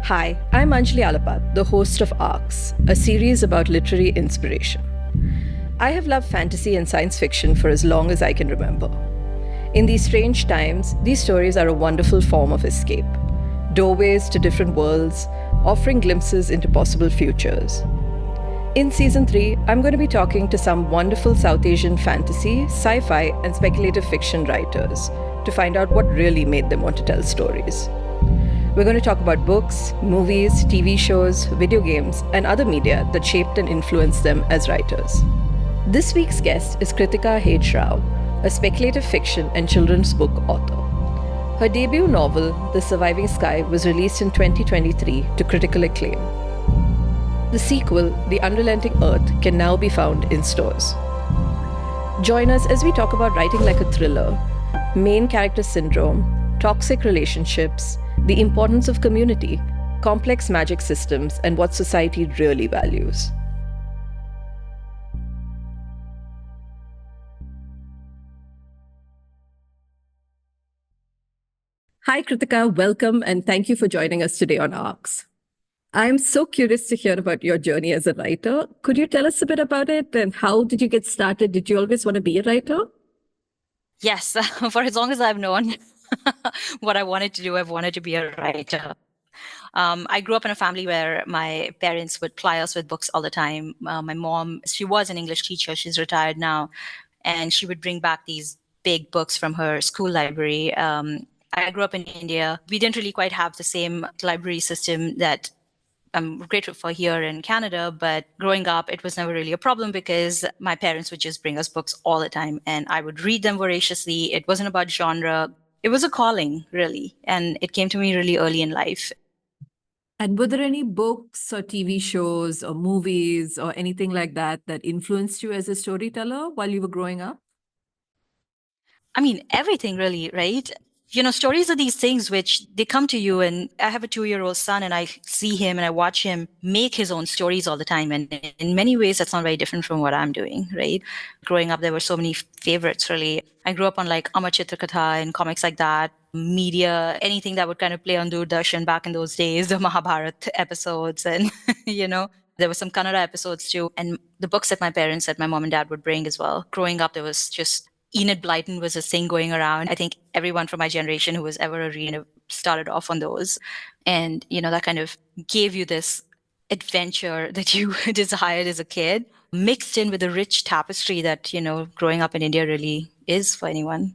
Hi, I'm Anjali Alapat, the host of Arcx, a series about literary inspiration. I have loved fantasy and science fiction for as long as I can remember. In these strange times, these stories are a wonderful form of escape, doorways to different worlds, offering glimpses into possible futures. In Season 3, I'm going to be talking to some wonderful South Asian fantasy, sci-fi, and speculative fiction writers to find out what really made them want to tell stories. We're going to talk about books, movies, TV shows, video games, and other media that shaped and influenced them as writers. This week's guest is Kritika H.Rao, a speculative fiction and children's book author. Her debut novel, The Surviving Sky, was released in 2023 to critical acclaim. The sequel, The Unrelenting Earth, can now be found in stores. Join us as we talk about writing like a thriller, main character syndrome, toxic relationships, the importance of community, complex magic systems, and what society really values. Hi, Kritika. Welcome, and thank you for joining us today on Arcx. I'm so curious to hear about your journey as a writer. Could you tell us a bit about it, and how did you get started? Did you always want to be a writer? Yes, for as long as I've known what I wanted to do, I've wanted to be a writer. I grew up in a family where my parents would ply us with books all the time. My mom, she was an English teacher. She's retired now. And she would bring back these big books from her school library. I grew up in India. We didn't really quite have the same library system that I'm grateful for here in Canada, but growing up, it was never really a problem because my parents would just bring us books all the time and I would read them voraciously. It wasn't about genre. It was a calling, really. And it came to me really early in life. And were there any books or TV shows or movies or anything like that that influenced you as a storyteller while you were growing up? I mean, everything really, right? Stories are these things which they come to you. And I have a 2-year-old son and I see him and I watch him make his own stories all the time. And in many ways, that's not very different from what I'm doing, right? Growing up, there were so many favorites, really. I grew up on like Amar Chitrakatha and comics like that, media, anything that would kind of play on Doordarshan back in those days, the Mahabharat episodes. And, there were some Kannada episodes too. And the books that my parents, that my mom and dad would bring as well. Growing up, there was just Enid Blyton was a thing going around. I think everyone from my generation who was ever a reader started off on those. And, that kind of gave you this adventure that you desired as a kid, mixed in with the rich tapestry that, growing up in India really is for anyone.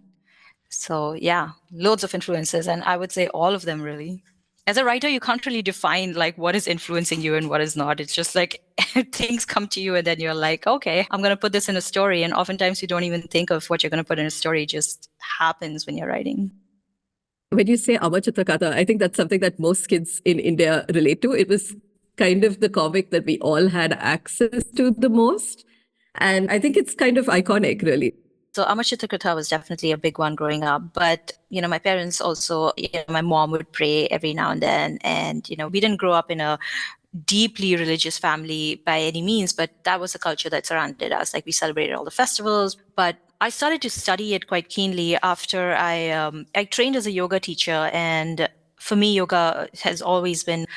So yeah, loads of influences. And I would say all of them really. As a writer, you can't really define like what is influencing you and what is not. It's just like things come to you and then you're like, okay, I'm going to put this in a story. And oftentimes you don't even think of what you're going to put in a story. It just happens when you're writing. When you say Amar Chitrakatha, I think that's something that most kids in India relate to. It was kind of the comic that we all had access to the most. And I think it's kind of iconic, really. So Amar Chitrakatha was definitely a big one growing up. But, my parents also, my mom would pray every now and then. And, we didn't grow up in a deeply religious family by any means, but that was the culture that surrounded us. Like we celebrated all the festivals. But I started to study it quite keenly after I trained as a yoga teacher. And for me, yoga has always been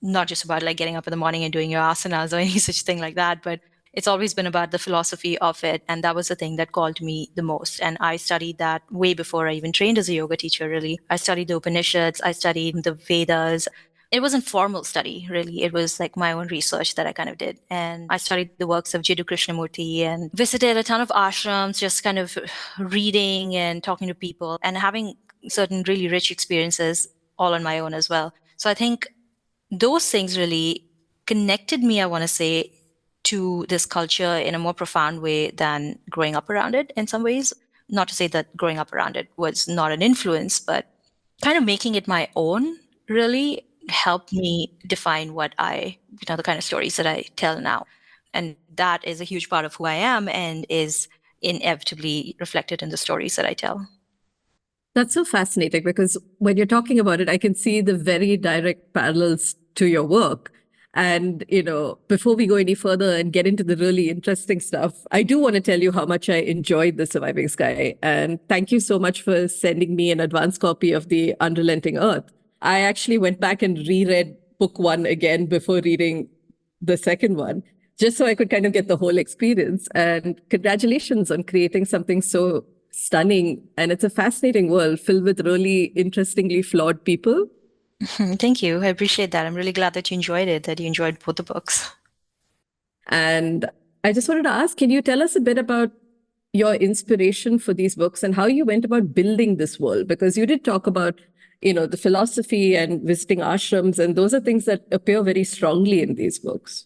not just about like getting up in the morning and doing your asanas or any such thing like that, but it's always been about the philosophy of it. And that was the thing that called me the most. And I studied that way before I even trained as a yoga teacher, really. I studied the Upanishads, I studied the Vedas. It wasn't formal study, really. It was like my own research that I kind of did. And I studied the works of Jiddu Krishnamurti and visited a ton of ashrams, just kind of reading and talking to people and having certain really rich experiences all on my own as well. So I think those things really connected me, I want to say, to this culture in a more profound way than growing up around it in some ways. Not to say that growing up around it was not an influence, but kind of making it my own really helped me define the kind of stories that I tell now. And that is a huge part of who I am and is inevitably reflected in the stories that I tell. That's so fascinating because when you're talking about it, I can see the very direct parallels to your work. And, before we go any further and get into the really interesting stuff, I do want to tell you how much I enjoyed The Surviving Sky. And thank you so much for sending me an advance copy of The Unrelenting Earth. I actually went back and reread book one again before reading the second one, just so I could kind of get the whole experience. And congratulations on creating something so stunning. And it's a fascinating world filled with really interestingly flawed people. Thank you. I appreciate that. I'm really glad that you enjoyed it, that you enjoyed both the books. And I just wanted to ask, can you tell us a bit about your inspiration for these books and how you went about building this world? Because you did talk about, the philosophy and visiting ashrams, and those are things that appear very strongly in these books.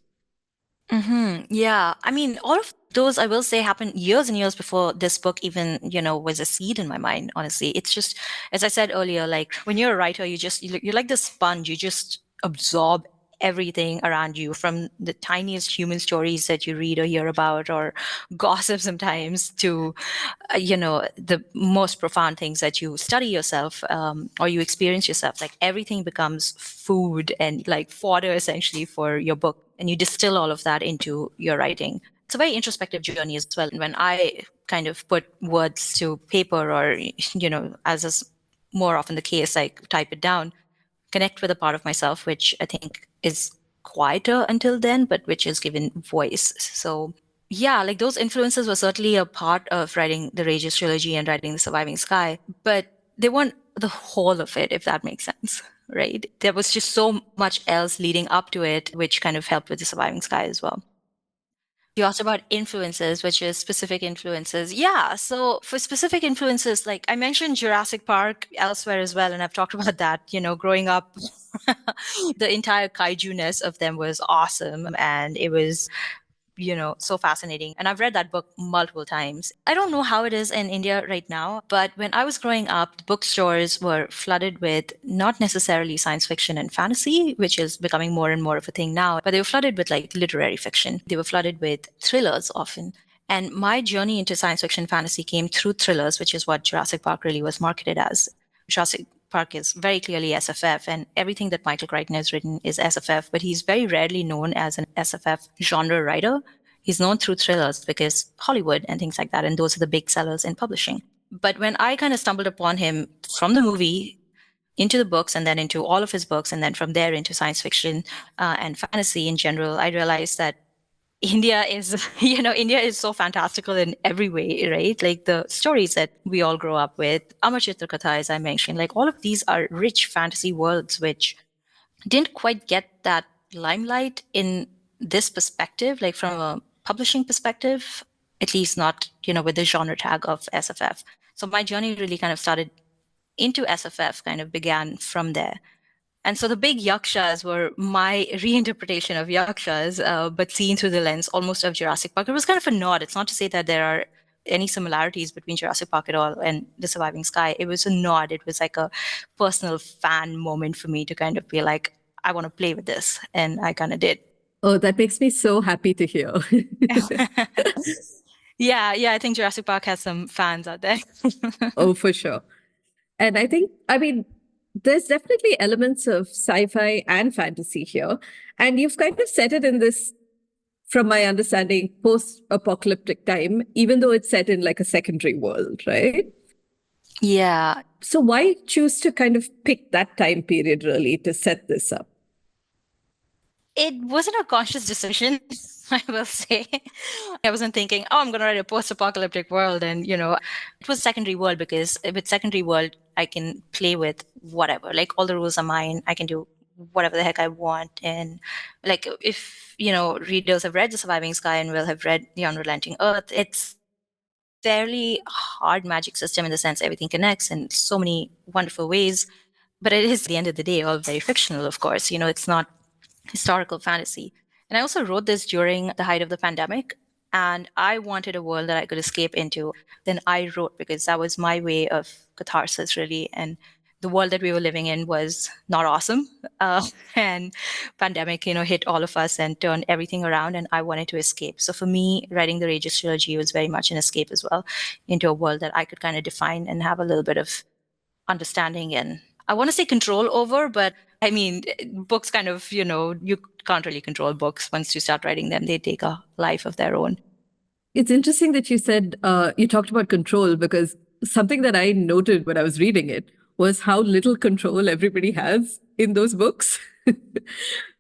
Yeah. I mean, all of those, I will say, happened years and years before this book even, was a seed in my mind, honestly. It's just, as I said earlier, like when you're a writer, you're like the sponge. You just absorb everything around you, from the tiniest human stories that you read or hear about, or gossip sometimes, to the most profound things that you study yourself, or you experience yourself. Like everything becomes food and like fodder essentially for your book, and you distill all of that into your writing. It's a very introspective journey as well. And when I kind of put words to paper, or as is more often the case, I type it down, connect with a part of myself which I think is quieter until then, but which is given voice. So yeah, like those influences were certainly a part of writing the Rages trilogy and writing The Surviving Sky, but they weren't the whole of it, if that makes sense, right? There was just so much else leading up to it, which kind of helped with The Surviving Sky as well. You asked about influences, which is specific influences. Yeah, so for specific influences, like I mentioned Jurassic Park elsewhere as well, and I've talked about that, growing up, the entire kaiju-ness of them was awesome. And it was so fascinating. And I've read that book multiple times. I don't know how it is in India right now, but when I was growing up, bookstores were flooded with not necessarily science fiction and fantasy, which is becoming more and more of a thing now, but they were flooded with like literary fiction. They were flooded with thrillers often. And my journey into science fiction fantasy came through thrillers, which is what Jurassic Park really was marketed as. Jurassic Park is very clearly SFF, and everything that Michael Crichton has written is SFF, but he's very rarely known as an SFF genre writer. He's known through thrillers because Hollywood and things like that, and those are the big sellers in publishing. But when I kind of stumbled upon him from the movie into the books, and then into all of his books, and then from there into science fiction and fantasy in general, I realized that India is, India is so fantastical in every way, right? Like the stories that we all grow up with, Amar Chitra Katha, as I mentioned, like all of these are rich fantasy worlds, which didn't quite get that limelight in this perspective, like from a publishing perspective, at least not, with the genre tag of SFF. So my journey really kind of started into SFF, kind of began from there. And so the big yakshas were my reinterpretation of yakshas, but seen through the lens almost of Jurassic Park. It was kind of a nod. It's not to say that there are any similarities between Jurassic Park at all and The Surviving Sky. It was a nod. It was like a personal fan moment for me to kind of be like, I want to play with this. And I kind of did. Oh, that makes me so happy to hear. Yeah, I think Jurassic Park has some fans out there. Oh, for sure. And I mean, there's definitely elements of sci-fi and fantasy here. And you've kind of set it in this, from my understanding, post-apocalyptic time, even though it's set in like a secondary world, right? Yeah. So why choose to kind of pick that time period really to set this up? It wasn't a conscious decision, I will say. I wasn't thinking, oh, I'm going to write a post-apocalyptic world. And, it was secondary world because with secondary world, I can play with whatever. Like all the rules are mine. I can do whatever the heck I want. And like if, readers have read The Surviving Sky and will have read The Unrelenting Earth, it's fairly hard magic system in the sense everything connects in so many wonderful ways. But it is, at the end of the day, all very fictional, of course. It's not historical fantasy. And I also wrote this during the height of the pandemic. And I wanted a world that I could escape into. Then I wrote because that was my way of catharsis, really. And the world that we were living in was not awesome. And pandemic, hit all of us and turned everything around. And I wanted to escape. So for me, writing the Rages trilogy was very much an escape as well into a world that I could kind of define and have a little bit of understanding and I want to say control over, but I mean, books kind of, you can't really control books once you start writing them. They take a life of their own. It's interesting that you said, you talked about control, because something that I noted when I was reading it was how little control everybody has in those books.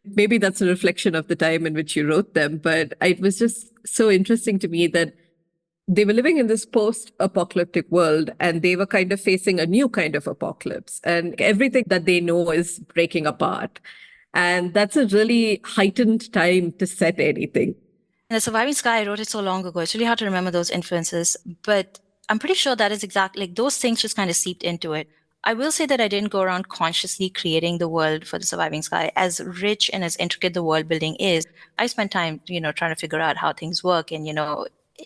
Maybe that's a reflection of the time in which you wrote them, but it was just so interesting to me that they were living in this post-apocalyptic world and they were kind of facing a new kind of apocalypse and everything that they know is breaking apart. And that's a really heightened time to set anything. And The Surviving Sky, I wrote it so long ago. It's really hard to remember those influences, but I'm pretty sure that is exactly like those things just kind of seeped into it. I will say that I didn't go around consciously creating the world for The Surviving Sky. As rich and as intricate the world building is, I spent time, trying to figure out how things work and,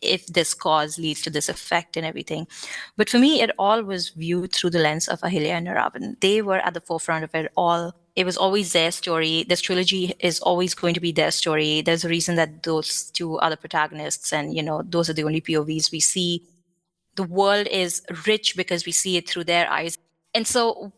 if this cause leads to this effect and everything. But for me, it all was viewed through the lens of Ahilya and Naravan. They were at the forefront of it all. It was always their story. This trilogy is always going to be their story. There's a reason that those two are the protagonists, and those are the only POVs we see. The world is rich because we see it through their eyes. And so,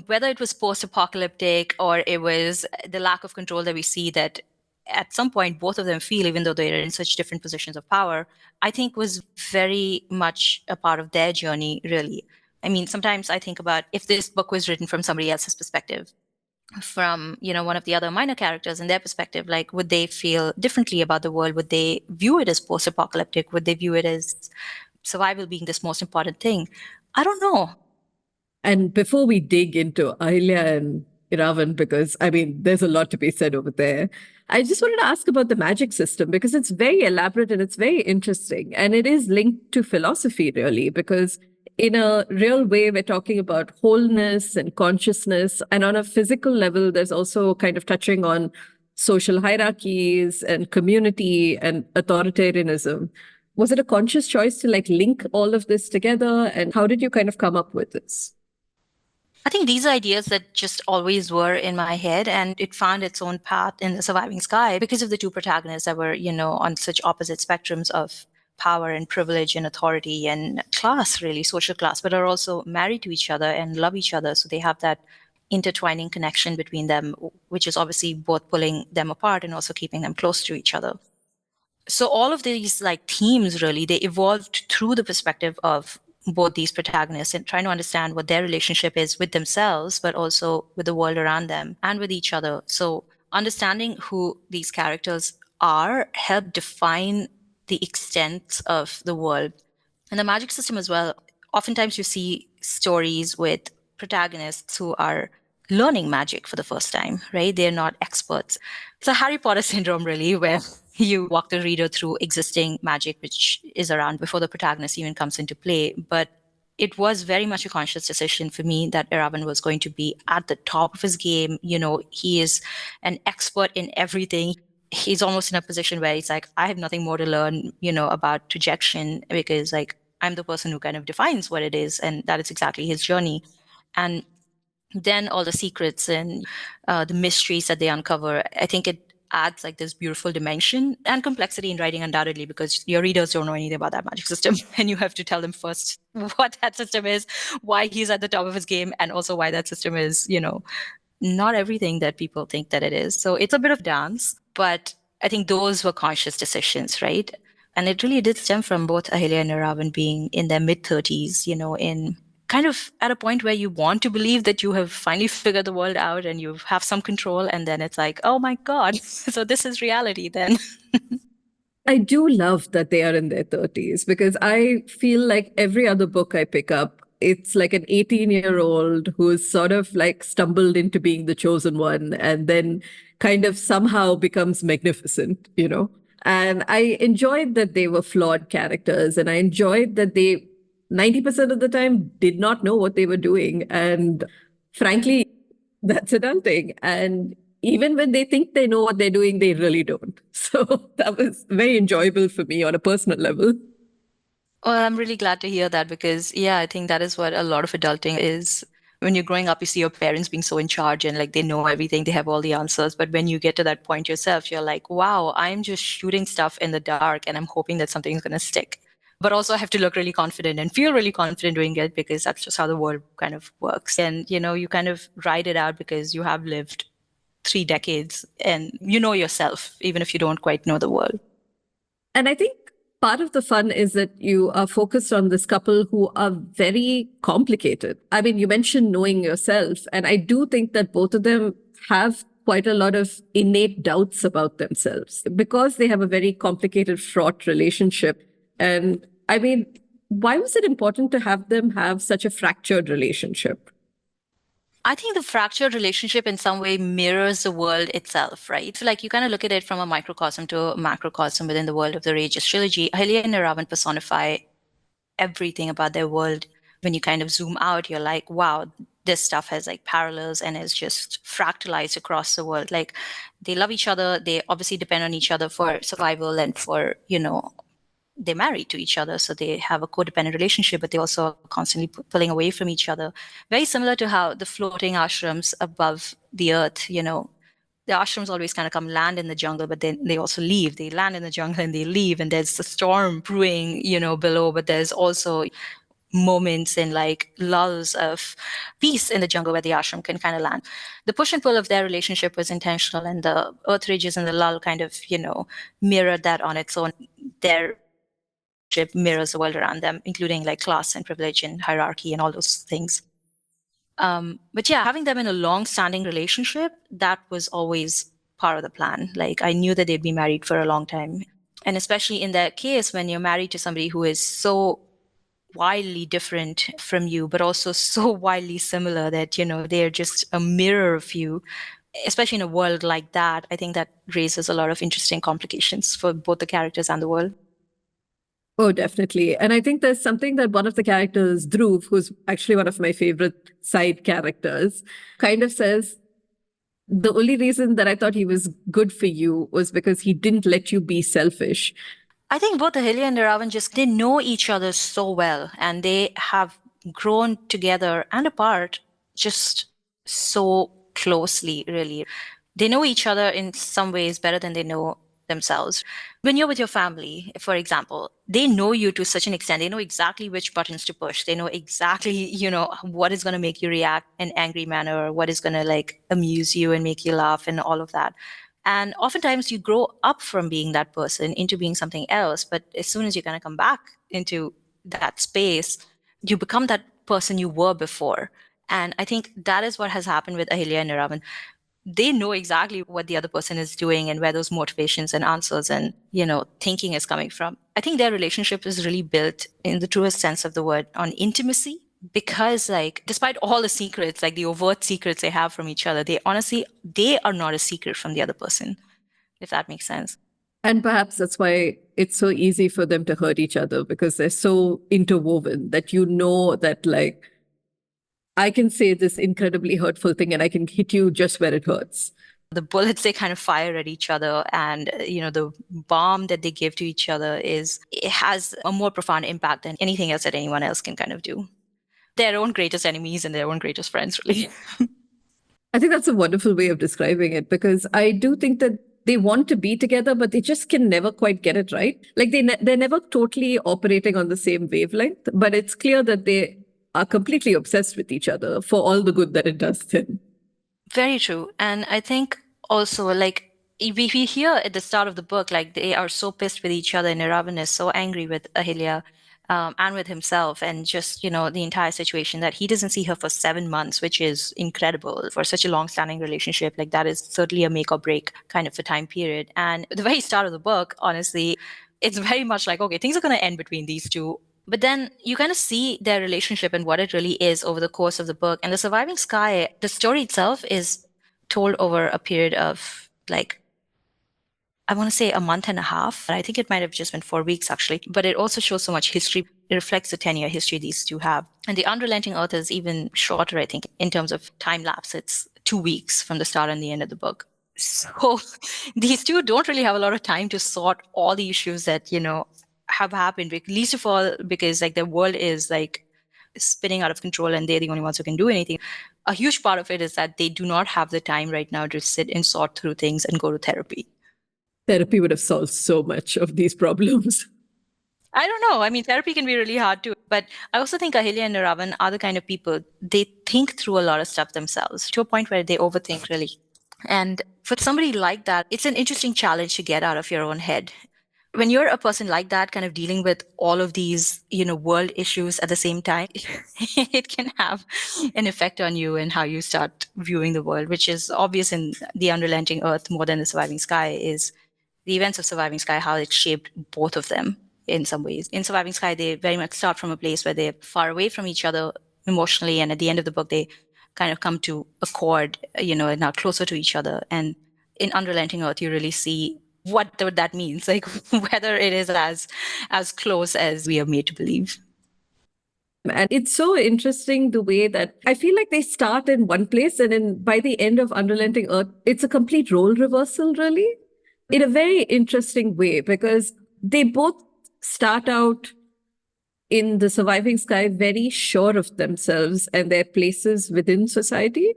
whether it was post-apocalyptic or it was the lack of control that we see that at some point both of them feel, even though they're in such different positions of power, I think was very much a part of their journey, really. I mean, sometimes I think about if this book was written from somebody else's perspective, from one of the other minor characters in their perspective, like would they feel differently about the world? Would they view it as post-apocalyptic? Would they view it as survival being this most important thing? I don't know. And before we dig into Ahilya and Iravan, because I mean, there's a lot to be said over there, I just wanted to ask about the magic system because it's very elaborate and it's very interesting. And it is linked to philosophy, really, because in a real way, we're talking about wholeness and consciousness. And on a physical level, there's also kind of touching on social hierarchies and community and authoritarianism. Was it a conscious choice to like link all of this together? And how did you kind of come up with this? I think these are ideas that just always were in my head, and it found its own path in The Surviving Sky because of the two protagonists that were, on such opposite spectrums of power and privilege and authority and class, really, social class, but are also married to each other and love each other. So they have that intertwining connection between them, which is obviously both pulling them apart and also keeping them close to each other. So all of these like themes really, they evolved through the perspective of both these protagonists and trying to understand what their relationship is with themselves, but also with the world around them and with each other. So understanding who these characters are helped define the extent of the world. And the magic system as well. Oftentimes you see stories with protagonists who are learning magic for the first time, right? They're not experts. It's a Harry Potter syndrome, really, where you walk the reader through existing magic, which is around before the protagonist even comes into play. But it was very much a conscious decision for me that Erawan was going to be at the top of his game. He is an expert in everything. He's almost in a position where he's like, I have nothing more to learn, about projection because like I'm the person who kind of defines what it is. And that is exactly his journey. And then all the secrets and the mysteries that they uncover, I think it adds like this beautiful dimension and complexity in writing undoubtedly because your readers don't know anything about that magic system and you have to tell them first what that system is, why he's at the top of his game, and also why that system is, not everything that people think that it is. So it's a bit of dance, but I think those were conscious decisions, right? And it really did stem from both Ahilya and Naravan being in their mid-30s, in kind of at a point where you want to believe that you have finally figured the world out and you have some control, and then it's like, oh my God, so this is reality then. I do love that they are in their 30s because I feel like every other book I pick up, it's like an 18-year-old who's sort of like stumbled into being the chosen one and then kind of somehow becomes magnificent. And I enjoyed that they were flawed characters and I enjoyed that they 90% of the time did not know what they were doing. And frankly, that's adulting. And even when they think they know what they're doing, they really don't. So that was very enjoyable for me on a personal level. Well, I'm really glad to hear that because, yeah, I think that is what a lot of adulting is. When you're growing up, you see your parents being so in charge and like they know everything, they have all the answers. But when you get to that point yourself, you're like, wow, I'm just shooting stuff in the dark and I'm hoping that something's going to stick. But also, I have to look really confident and feel really confident doing it because that's just how the world kind of works. And, you kind of ride it out because you have lived 3 decades and you know yourself, even if you don't quite know the world. And I think part of the fun is that you are focused on this couple who are very complicated. I mean, you mentioned knowing yourself, and I do think that both of them have quite a lot of innate doubts about themselves because they have a very complicated, fraught relationship. And I mean, why was it important to have them have such a fractured relationship? I think the fractured relationship in some way mirrors the world itself, right? So like you kind of look at it from a microcosm to a macrocosm within the world of the Rageous trilogy. Ahilya and Niravan personify everything about their world. When you kind of zoom out, you're like, wow, this stuff has like parallels and is just fractalized across the world. Like they love each other. They obviously depend on each other for survival and for, they're married to each other, so they have a codependent relationship, but they also are constantly pulling away from each other. Very similar to how the floating ashrams above the earth, the ashrams always kind of come land in the jungle, but then they also leave. They land in the jungle and they leave, and there's the storm brewing, below, but there's also moments and like lulls of peace in the jungle where the ashram can kind of land. The push and pull of their relationship was intentional, and the earth ridges and the lull kind of, mirrored that on its own. Their mirrors the world around them, including like class and privilege and hierarchy and all those things. But yeah, having them in a long-standing relationship, that was always part of the plan. Like I knew that they'd be married for a long time. And especially in that case, when you're married to somebody who is so wildly different from you, but also so wildly similar that, they're just a mirror of you, especially in a world like that, I think that raises a lot of interesting complications for both the characters and the world. Oh, definitely. And I think there's something that one of the characters, Dhruv, who's actually one of my favorite side characters, kind of says, the only reason that I thought he was good for you was because he didn't let you be selfish. I think both Ahilya and Niravan they know each other so well, and they have grown together and apart just so closely, really. They know each other in some ways better than they know themselves. When you're with your family, for example, they know you to such an extent. They know exactly which buttons to push. They know exactly, what is going to make you react in an angry manner, or what is going to like amuse you and make you laugh and all of that. And oftentimes you grow up from being that person into being something else. But as soon as you kind of come back into that space, you become that person you were before. And I think that is what has happened with Ahilya and Niravan. They know exactly what the other person is doing and where those motivations and answers and, thinking is coming from. I think their relationship is really built in the truest sense of the word on intimacy, because like despite all the secrets, like the overt secrets they have from each other, they are not a secret from the other person, if that makes sense. And perhaps that's why it's so easy for them to hurt each other, because they're so interwoven that you know that, like, I can say this incredibly hurtful thing and I can hit you just where it hurts. The bullets they kind of fire at each other, and the bomb that they give to each other it has a more profound impact than anything else that anyone else can kind of do. Their own greatest enemies and their own greatest friends, really. I think that's a wonderful way of describing it, because I do think that they want to be together, but they just can never quite get it right. Like they're never totally operating on the same wavelength, but it's clear that they are completely obsessed with each other for all the good that it does them. Very true. And I think also like we hear at the start of the book, like they are so pissed with each other, and Niravan is so angry with Ahilya and with himself, and just, the entire situation that he doesn't see her for 7 months, which is incredible for such a long-standing relationship. Like that is certainly a make or break kind of a time period. And at the very start of the book, honestly, it's very much like, okay, things are going to end between these two. But then you kind of see their relationship and what it really is over the course of the book. And The Surviving Sky, the story itself is told over a period of like, I want to say a month and a half. I think it might have just been 4 weeks actually, but it also shows so much history. It reflects the 10-year history these two have. And The Unrelenting Earth is even shorter, I think, in terms of time lapse. It's 2 weeks from the start and the end of the book. So these two don't really have a lot of time to sort all the issues that, have happened, least of all because like their world is like spinning out of control and they're the only ones who can do anything. A huge part of it is that they do not have the time right now to sit and sort through things and go to therapy. Therapy would have solved so much of these problems. I don't know. I mean, therapy can be really hard too. But I also think Ahilya and Niravan are the kind of people, they think through a lot of stuff themselves to a point where they overthink really. And for somebody like that, it's an interesting challenge to get out of your own head. when you're a person like that, kind of dealing with all of these, world issues at the same time, it can have an effect on you and how you start viewing the world, which is obvious in The Unrelenting Earth more than The Surviving Sky, is the events of Surviving Sky, how it shaped both of them in some ways. In Surviving Sky, they very much start from a place where they're far away from each other emotionally, and at the end of the book, they kind of come to accord, and now closer to each other. And in Unrelenting Earth, you really see what that means, like whether it is as close as we are made to believe. And it's so interesting the way that I feel like they start in one place, and then by the end of Unrelenting Earth, it's a complete role reversal, really, in a very interesting way, because they both start out in The Surviving Sky very sure of themselves and their places within society.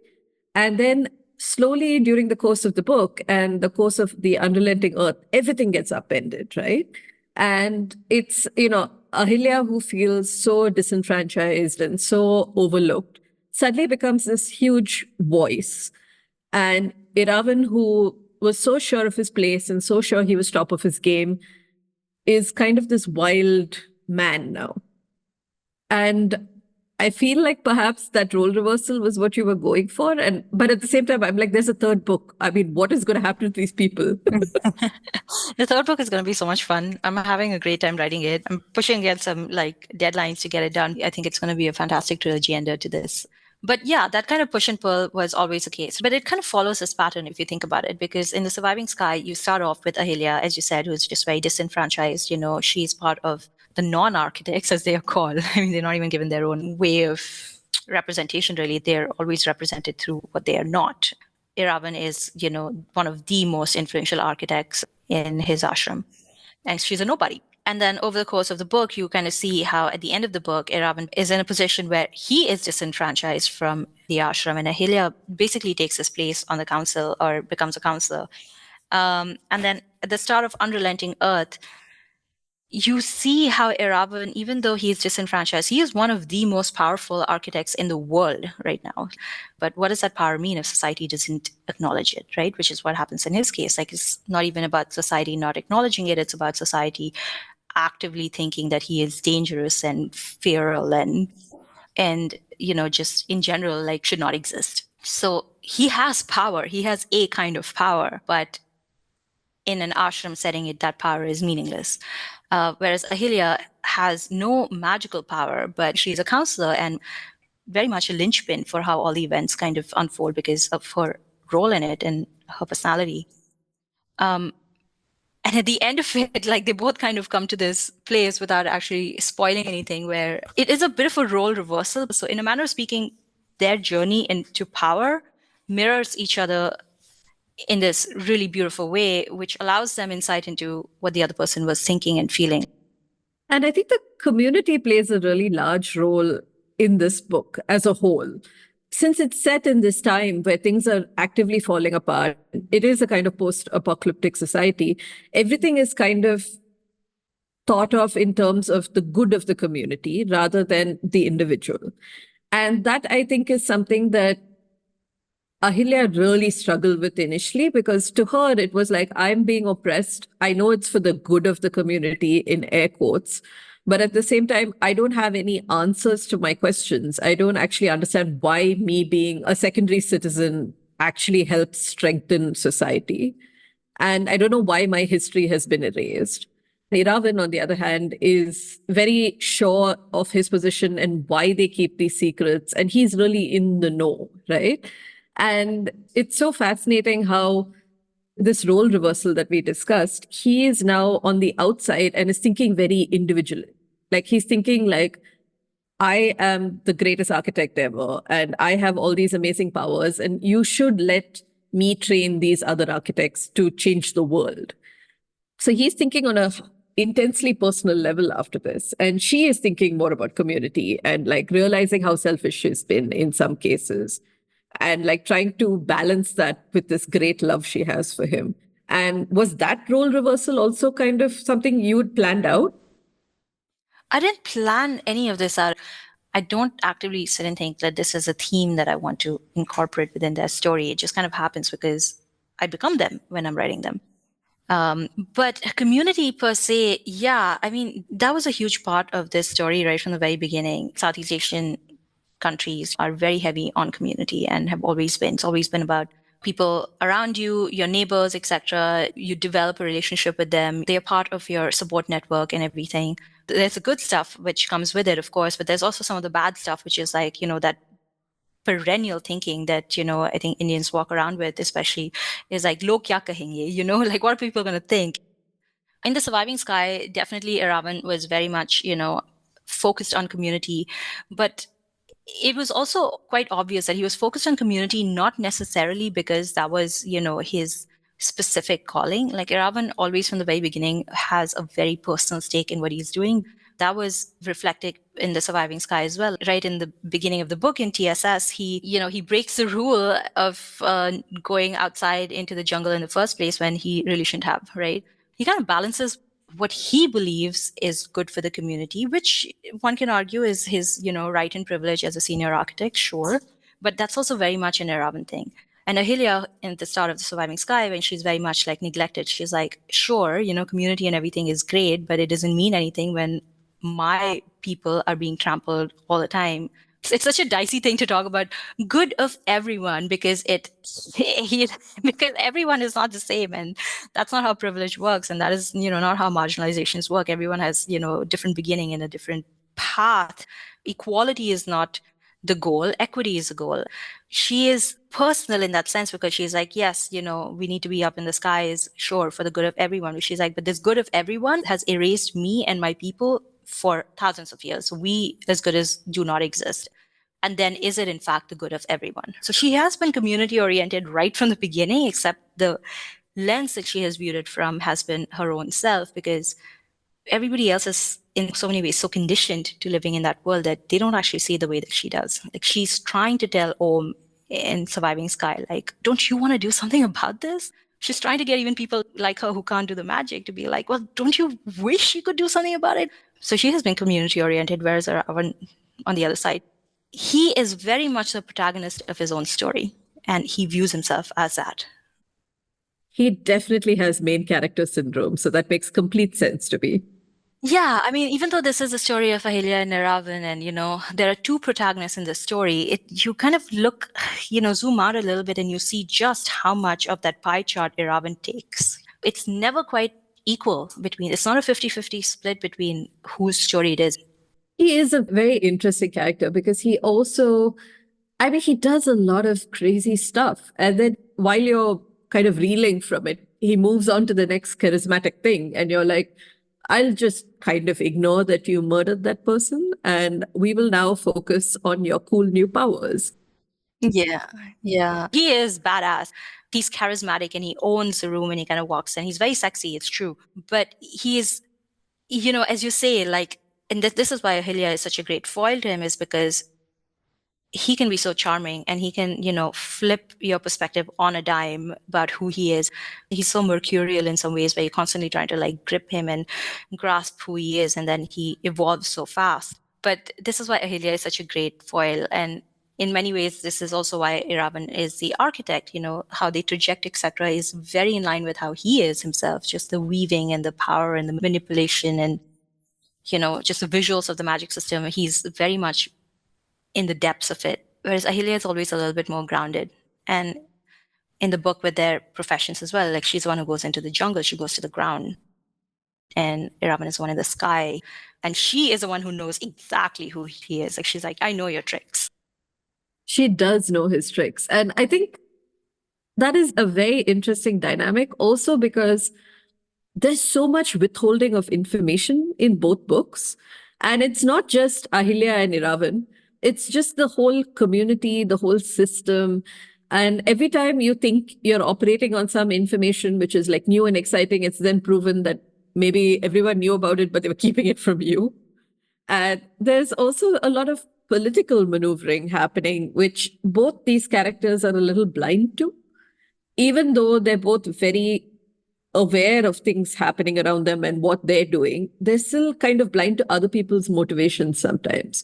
And then slowly during the course of the book and the course of The Unrelenting Earth, everything gets upended, right? And it's, Ahilya, who feels so disenfranchised and so overlooked, suddenly becomes this huge voice. And Iravan, who was so sure of his place and so sure he was top of his game, is kind of this wild man now. And I feel like perhaps that role reversal was what you were going for. But at the same time, I'm like, there's a third book. I mean, what is going to happen to these people? The third book is going to be so much fun. I'm having a great time writing it. I'm pushing against some like deadlines to get it done. I think it's going to be a fantastic trilogy ender to this. But yeah, that kind of push and pull was always the case. But it kind of follows this pattern if you think about it, because in The Surviving Sky, you start off with Ahilya, as you said, who's just very disenfranchised. She's part of the non-architects, as they are called. I mean, they're not even given their own way of representation, really. They're always represented through what they are not. Iravan is, one of the most influential architects in his ashram, and she's a nobody. And then over the course of the book, you kind of see how at the end of the book, Iravan is in a position where he is disenfranchised from the ashram, and Ahilya basically takes his place on the council or becomes a counselor. And then at the start of Unrelenting Earth, you see how Iravan, even though he is disenfranchised, he is one of the most powerful architects in the world right now. But what does that power mean if society doesn't acknowledge it, right? Which is what happens in his case. Like, it's not even about society not acknowledging it. It's about society actively thinking that he is dangerous and feral and just in general, like, should not exist. So he has power. He has a kind of power, but in an ashram setting, that power is meaningless. Whereas Ahilya has no magical power, but she's a counselor and very much a linchpin for how all the events kind of unfold because of her role in it and her personality. And at the end of it, like, they both kind of come to this place without actually spoiling anything, where it is a bit of a role reversal. So in a manner of speaking, their journey into power mirrors each other in this really beautiful way, which allows them insight into what the other person was thinking and feeling. And I think the community plays a really large role in this book as a whole. Since it's set in this time where things are actively falling apart, it is a kind of post apocalyptic society. Everything is kind of thought of in terms of the good of the community rather than the individual. And that, I think, is something that Ahilya really struggled with initially, because to her, it was like, I'm being oppressed. I know it's for the good of the community, in air quotes. But at the same time, I don't have any answers to my questions. I don't actually understand why me being a secondary citizen actually helps strengthen society. And I don't know why my history has been erased. Iravan, on the other hand, is very sure of his position and why they keep these secrets. And he's really in the know, right? And it's so fascinating how this role reversal that we discussed, he is now on the outside and is thinking very individually. Like, he's thinking like, I am the greatest architect ever, and I have all these amazing powers, and you should let me train these other architects to change the world. So he's thinking on a intensely personal level after this. And she is thinking more about community and like realizing how selfish she's been in some cases, and like trying to balance that with this great love she has for him. And was that role reversal also kind of something you'd planned out? I didn't plan any of this out. I don't actively sit and think that this is a theme that I want to incorporate within their story. It just kind of happens because I become them when I'm writing them. But community per se, yeah, I mean, that was a huge part of this story right from the very beginning. Southeast Asian countries are very heavy on community and have always been. It's always been about people around you, your neighbors, etc. You develop a relationship with them. They are part of your support network and everything. There's the good stuff which comes with it, of course, but there's also some of the bad stuff, which is like, that perennial thinking that, I think Indians walk around with, especially, is like, log kya kahenge, like what are people going to think? In The Surviving Sky, definitely Iravan was very much, focused on community, but it was also quite obvious that he was focused on community, not necessarily because that was, his specific calling. Like Iravan always from the very beginning has a very personal stake in what he's doing. That was reflected in The Surviving Sky as well. Right in the beginning of the book in TSS, he breaks the rule of going outside into the jungle in the first place when he really shouldn't have, right? He kind of balances what he believes is good for the community, which one can argue is his, right and privilege as a senior architect, sure. But that's also very much an Aravan thing. And Ahilia, in the start of The Surviving Sky, when she's very much like neglected, she's like, sure, community and everything is great, but it doesn't mean anything when my people are being trampled all the time. It's such a dicey thing to talk about good of everyone because because everyone is not the same, and that's not how privilege works, and that is not how marginalizations work. Everyone has different beginning and a different path. Equality is not the goal, equity is the goal. She is personal in that sense because she's like, yes, we need to be up in the skies, sure, for the good of everyone. But she's like, but this good of everyone has erased me and my people for thousands of years. We as good as do not exist. And then is it in fact the good of everyone? So she has been community oriented right from the beginning, except the lens that she has viewed it from has been her own self, because everybody else is in so many ways so conditioned to living in that world that they don't actually see the way that she does. Like she's trying to tell Om in Surviving Sky, like, don't you want to do something about this? She's trying to get even people like her who can't do the magic to be like, well, don't you wish you could do something about it? So she has been community oriented, whereas Ravan, on the other side, he is very much the protagonist of his own story, and he views himself as that. He definitely has main character syndrome, so that makes complete sense to me. Yeah, I mean, even though this is a story of Ahilya and Neravan, and there are two protagonists in this story, you kind of look, zoom out a little bit, and you see just how much of that pie chart Iravan takes. It's never quite equal between. It's not a 50-50 split between whose story it is. He is a very interesting character because he also, I mean, he does a lot of crazy stuff. And then while you're kind of reeling from it, he moves on to the next charismatic thing. And you're like, I'll just kind of ignore that you murdered that person. And we will now focus on your cool new powers. Yeah, yeah. He is badass. He's charismatic and he owns the room and he kind of walks in. He's very sexy, it's true. But he is, as you say, like, and this is why Ahilya is such a great foil to him, is because he can be so charming and he can, flip your perspective on a dime about who he is. He's so mercurial in some ways where you're constantly trying to like grip him and grasp who he is, and then he evolves so fast. But this is why Ahilya is such a great foil. And in many ways, this is also why Iravan is the architect, how they project, etc., is very in line with how he is himself, just the weaving and the power and the manipulation and, just the visuals of the magic system. He's very much in the depths of it. Whereas Ahilya is always a little bit more grounded. And in the book with their professions as well, like she's the one who goes into the jungle, she goes to the ground. And Iravan is the one in the sky. And she is the one who knows exactly who he is. Like she's like, I know your tricks. She does know his tricks. And I think that is a very interesting dynamic also because there's so much withholding of information in both books. And it's not just Ahilya and Iravan, it's just the whole community, the whole system. And every time you think you're operating on some information which is like new and exciting, it's then proven that maybe everyone knew about it, but they were keeping it from you. And there's also a lot of political maneuvering happening, which both these characters are a little blind to, even though they're both very aware of things happening around them and what they're doing, they're still kind of blind to other people's motivations sometimes.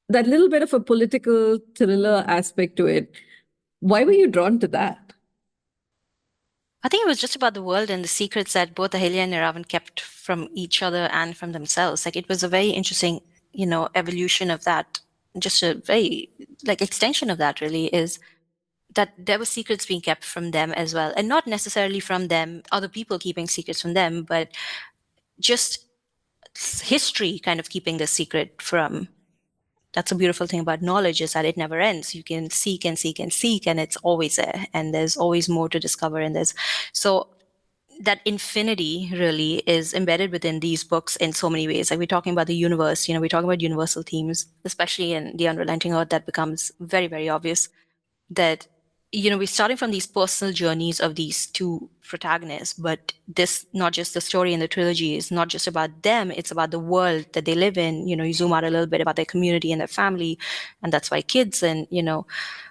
That little bit of a political thriller aspect to it, why were you drawn to that? I think it was just about the world and the secrets that both Ahilya and Niravan kept from each other and from themselves. Like it was a very interesting, evolution of that. Just a very like extension of that really is that there were secrets being kept from them as well. And not necessarily from them, other people keeping secrets from them, but just history kind of keeping the secret from. That's a beautiful thing about knowledge is that it never ends. You can seek and seek and seek, and it's always there. And there's always more to discover. And there's so that infinity really is embedded within these books in so many ways. Like we're talking about the universe, we're talking about universal themes, especially in The Unrelenting Earth, that becomes very, very obvious that we're starting from these personal journeys of these two protagonists, but this, not just the story in the trilogy, is not just about them, it's about the world that they live in. You zoom out a little bit about their community and their family, and that's why kids and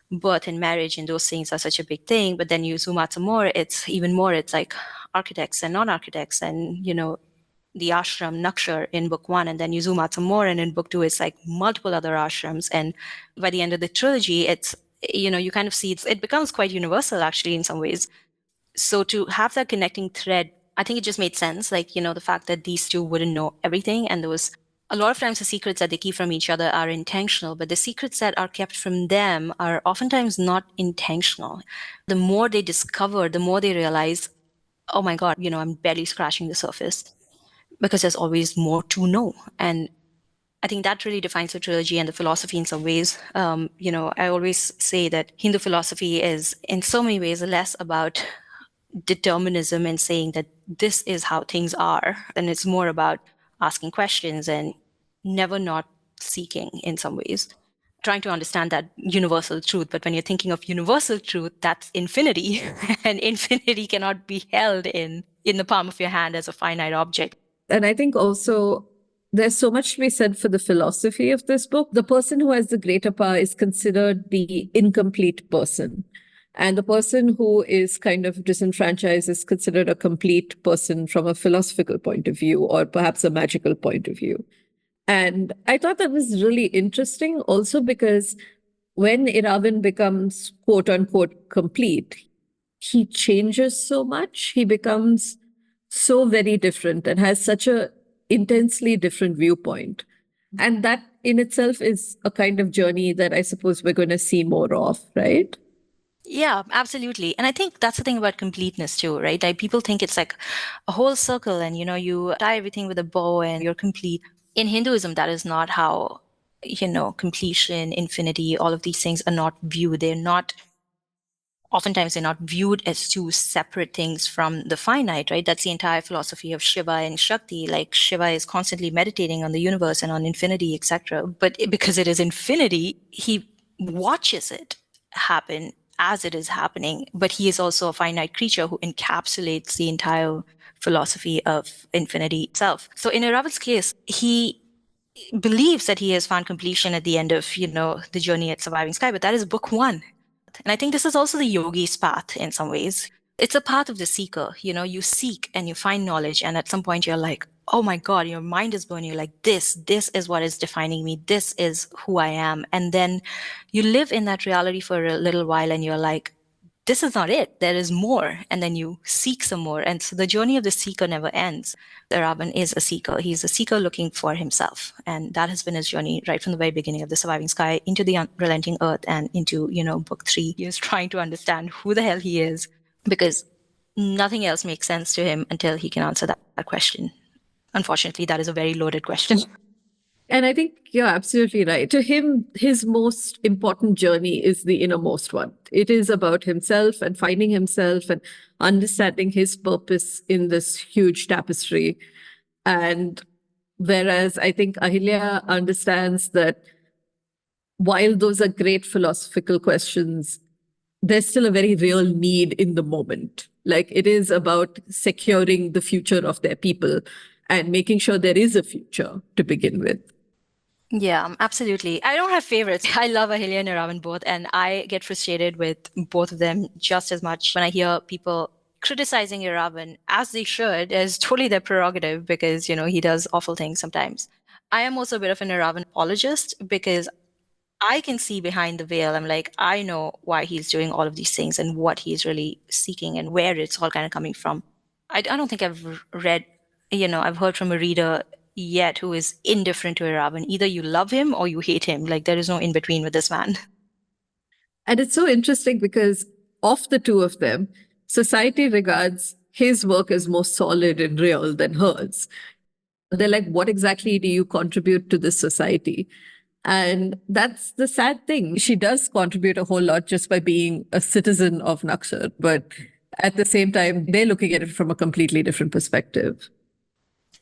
birth and marriage and those things are such a big thing. But then you zoom out some more, it's even more, it's like architects and non-architects and the ashram Nakshar in book one, and then you zoom out some more, and in book two it's like multiple other ashrams, and by the end of the trilogy it's you kind of see it becomes quite universal actually in some ways. So to have that connecting thread, I think it just made sense, like the fact that these two wouldn't know everything, and there was a lot of times the secrets that they keep from each other are intentional, but the secrets that are kept from them are oftentimes not intentional. The more they discover, the more they realize, oh my god, I'm barely scratching the surface, because there's always more to know. And I think that really defines the trilogy and the philosophy in some ways. I always say that Hindu philosophy is in so many ways less about determinism and saying that this is how things are, and it's more about asking questions and never not seeking in some ways, trying to understand that universal truth. But when you're thinking of universal truth, that's infinity, and infinity cannot be held in the palm of your hand as a finite object. And I think also there's so much to be said for the philosophy of this book. The person who has the greater power is considered the incomplete person. And the person who is kind of disenfranchised is considered a complete person from a philosophical point of view, or perhaps a magical point of view. And I thought that was really interesting also because when Iravan becomes quote unquote complete, he changes so much. He becomes so very different and has such a intensely different viewpoint. And that in itself is a kind of journey that I suppose we're going to see more of, right? Yeah, absolutely. And I think that's the thing about completeness too, right? Like people think it's like a whole circle and you tie everything with a bow and you're complete. In Hinduism, that is not how, completion, infinity, all of these things are not viewed. Oftentimes they're not viewed as two separate things from the finite, right? That's the entire philosophy of Shiva and Shakti. Like Shiva is constantly meditating on the universe and on infinity, etc. But because it is infinity, he watches it happen as it is happening. But he is also a finite creature who encapsulates the entire philosophy of infinity itself. So in Iravan's case, he believes that he has found completion at the end of, the journey at Surviving Sky, but that is book one. And I think this is also the yogi's path in some ways. It's a path of the seeker. You seek and you find knowledge. And at some point you're like, oh my God, your mind is blown. You're like, this is what is defining me. This is who I am. And then you live in that reality for a little while and you're like, this is not it. There is more. And then you seek some more. And so the journey of the seeker never ends. Ravan is a seeker. He's a seeker looking for himself. And that has been his journey right from the very beginning of The Surviving Sky into The Unrelenting Earth and into, book three. He is trying to understand who the hell he is because nothing else makes sense to him until he can answer that question. Unfortunately, that is a very loaded question. And I think you're absolutely right. To him, his most important journey is the innermost one. It is about himself and finding himself and understanding his purpose in this huge tapestry. And whereas I think Ahilya understands that while those are great philosophical questions, there's still a very real need in the moment. Like it is about securing the future of their people and making sure there is a future to begin with. Yeah, absolutely. I don't have favorites. I love Ahilya and Ravan both, and I get frustrated with both of them just as much when I hear people criticizing Ravan, as they should, as totally their prerogative because, he does awful things sometimes. I am also a bit of an Ravan apologist because I can see behind the veil. I'm like, I know why he's doing all of these things and what he's really seeking and where it's all kind of coming from. I don't think I've read, I've heard from a reader yet who is indifferent to Iravan. Either you love him or you hate him. Like, there is no in between with this man. And it's so interesting because of the two of them, society regards his work as more solid and real than hers. They're like, what exactly do you contribute to this society? And that's the sad thing. She does contribute a whole lot just by being a citizen of Naxar, but at the same time, they're looking at it from a completely different perspective.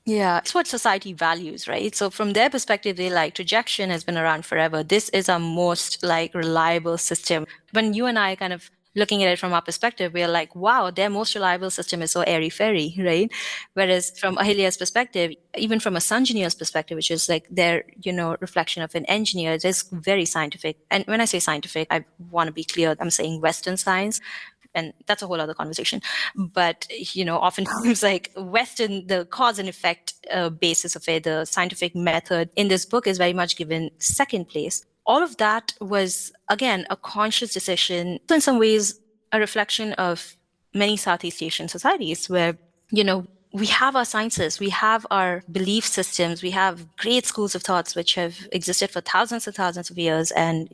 Yeah, it's what society values, right? So from their perspective, they like rejection has been around forever. This is our most like reliable system. When you and I kind of looking at it from our perspective, we're like, wow, their most reliable system is so airy-fairy, right? Whereas from Ahilya's perspective, even from a Sanjanir's perspective, which is like their, reflection of an engineer, it is very scientific. And when I say scientific, I want to be clear, I'm saying Western science, and that's a whole other conversation. But oftentimes, like Western, the cause and effect basis of it, the scientific method in this book is very much given second place. All of that was, again, a conscious decision, in some ways a reflection of many Southeast Asian societies where we have our sciences, we have our belief systems, we have great schools of thoughts which have existed for thousands and thousands of years, and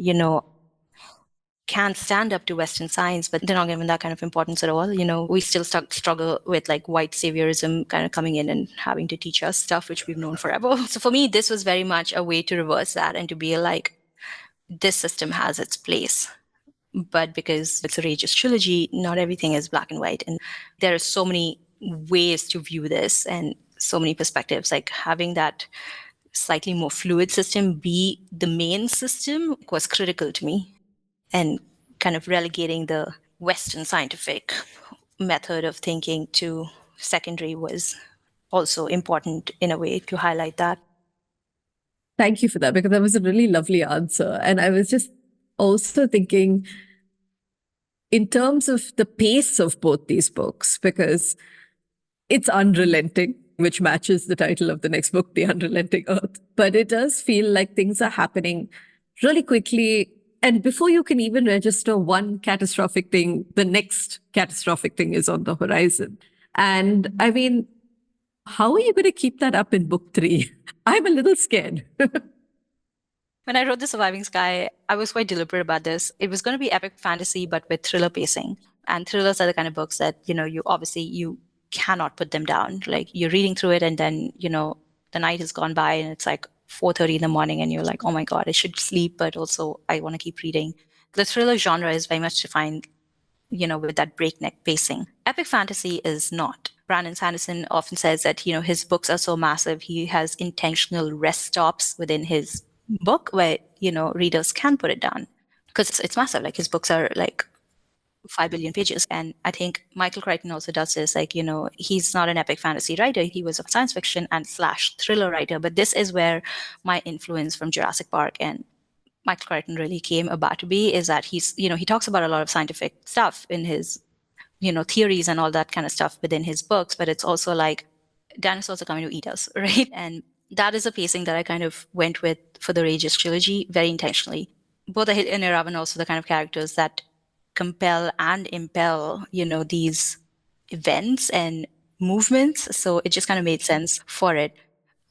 can't stand up to Western science, but they're not given that kind of importance at all. We still struggle with like white saviorism kind of coming in and having to teach us stuff which we've known forever. So for me, this was very much a way to reverse that and to be like, this system has its place. But because it's a religious trilogy, not everything is black and white. And there are so many ways to view this and so many perspectives. Like having that slightly more fluid system be the main system was critical to me. And kind of relegating the Western scientific method of thinking to secondary was also important in a way to highlight that. Thank you for that, because that was a really lovely answer. And I was just also thinking in terms of the pace of both these books, because it's unrelenting, which matches the title of the next book, The Unrelenting Earth. But it does feel like things are happening really quickly. And before you can even register one catastrophic thing, the next catastrophic thing is on the horizon. And I mean, how are you going to keep that up in book 3? I'm a little scared. When I wrote The Surviving Sky, I was quite deliberate about this. It was going to be epic fantasy, but with thriller pacing. And thrillers are the kind of books that, you cannot put them down. Like you're reading through it and then, the night has gone by and it's like 4:30 in the morning and you're like, oh my God, I should sleep, but also I want to keep reading. The thriller genre is very much defined, with that breakneck pacing. Epic fantasy is not. Brandon Sanderson often says that, his books are so massive, he has intentional rest stops within his book where, readers can put it down because it's massive. Like his books are like 5 billion pages. And I think Michael Crichton also does this. Like, he's not an epic fantasy writer. He was a science fiction and / thriller writer. But this is where my influence from Jurassic Park and Michael Crichton really came about to be, is that he's, he talks about a lot of scientific stuff in his, theories and all that kind of stuff within his books. But it's also like dinosaurs are coming to eat us, right? And that is a pacing that I kind of went with for the Rageous trilogy very intentionally. Both Ahil and Iravan are also the kind of characters that compel and impel, these events and movements. So it just kind of made sense for it.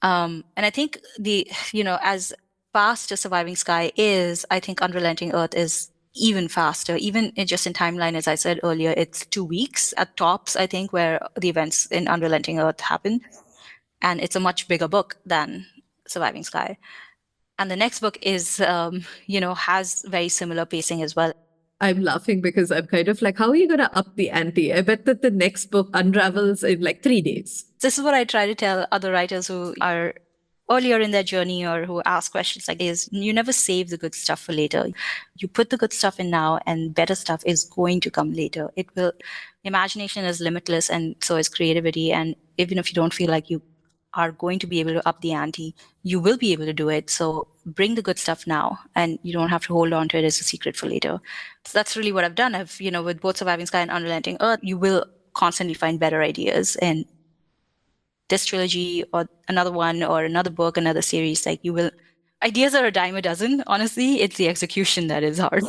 And I think as fast as Surviving Sky is, I think Unrelenting Earth is even faster. Even just in timeline, as I said earlier, it's 2 weeks at tops, I think, where the events in Unrelenting Earth happen. And it's a much bigger book than Surviving Sky. And the next book is, has very similar pacing as well. I'm laughing because I'm kind of like, how are you going to up the ante? I bet that the next book unravels in like 3 days. This is what I try to tell other writers who are earlier in their journey or who ask questions like this. You never save the good stuff for later. You put the good stuff in now and better stuff is going to come later. Imagination is limitless and so is creativity. And even if you don't feel like you are going to be able to up the ante, you will be able to do it. So bring the good stuff now and you don't have to hold on to it as a secret for later. So that's really what I've done. With both Surviving Sky and Unrelenting Earth, you will constantly find better ideas. And this trilogy or another one or another book, another series, like Ideas are a dime a dozen. Honestly, it's the execution that is hard.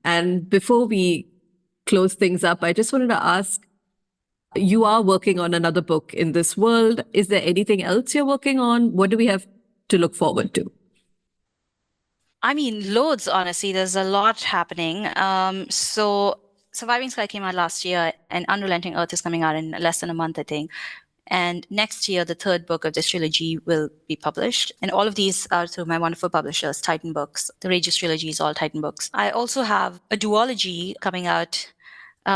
And before we close things up, I just wanted to ask, you are working on another book in this world. Is there anything else you're working on? What do we have to look forward to? I mean, loads, honestly. There's a lot happening. So Surviving Sky came out last year, and Unrelenting Earth is coming out in less than a month, I think. And next year, the third book of this trilogy will be published. And all of these are through my wonderful publishers, Titan Books. The Rageous trilogy is all Titan Books. I also have a duology coming out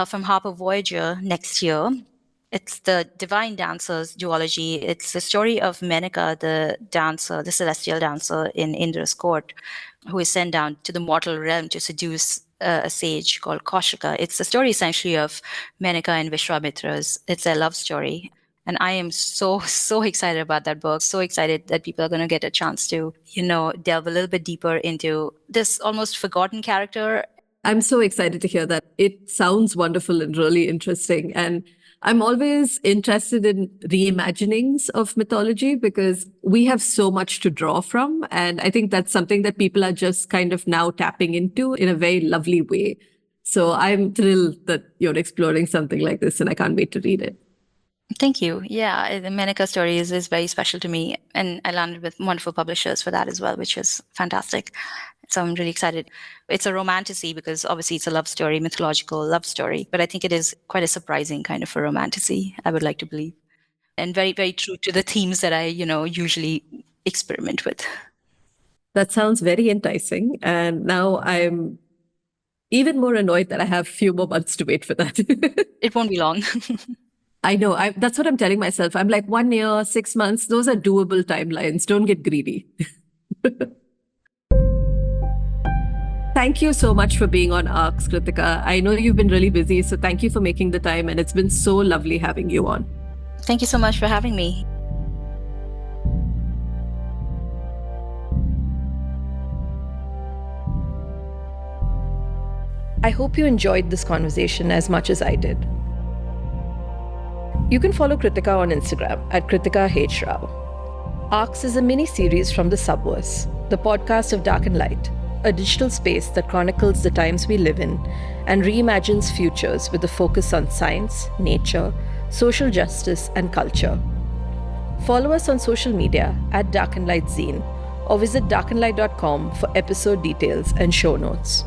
from Harper Voyager next year. It's the Divine Dancers duology. It's the story of Menaka, the dancer, the celestial dancer in Indra's court, who is sent down to the mortal realm to seduce a sage called Kaushika. It's the story essentially of Menaka and Vishwamitra's. It's their love story. And I am so excited about that book. So excited that people are going to get a chance to, delve a little bit deeper into this almost forgotten character. I'm so excited to hear that. It sounds wonderful and really interesting. And I'm always interested in reimaginings of mythology because we have so much to draw from. And I think that's something that people are just kind of now tapping into in a very lovely way. So I'm thrilled that you're exploring something like this, and I can't wait to read it. Thank you. Yeah, the Menaka story is very special to me. And I landed with wonderful publishers for that as well, which is fantastic. So I'm really excited. It's a romantasy because obviously it's a love story, mythological love story. But I think it is quite a surprising kind of a romantasy, I would like to believe. And very, very true to the themes that I, usually experiment with. That sounds very enticing. And now I'm even more annoyed that I have a few more months to wait for that. It won't be long. I know. That's what I'm telling myself. I'm like 1 year, 6 months. Those are doable timelines. Don't get greedy. Thank you so much for being on Arcx, Kritika. I know you've been really busy, so thank you for making the time. And it's been so lovely having you on. Thank you so much for having me. I hope you enjoyed this conversation as much as I did. You can follow Kritika on Instagram at Kritika H.Rao. Arcx is a mini-series from the Subverse, the podcast of Dark and Light, a digital space that chronicles the times we live in and reimagines futures with a focus on science, nature, social justice, and culture. Follow us on social media at Dark and Light Zine or visit darkandlight.com for episode details and show notes.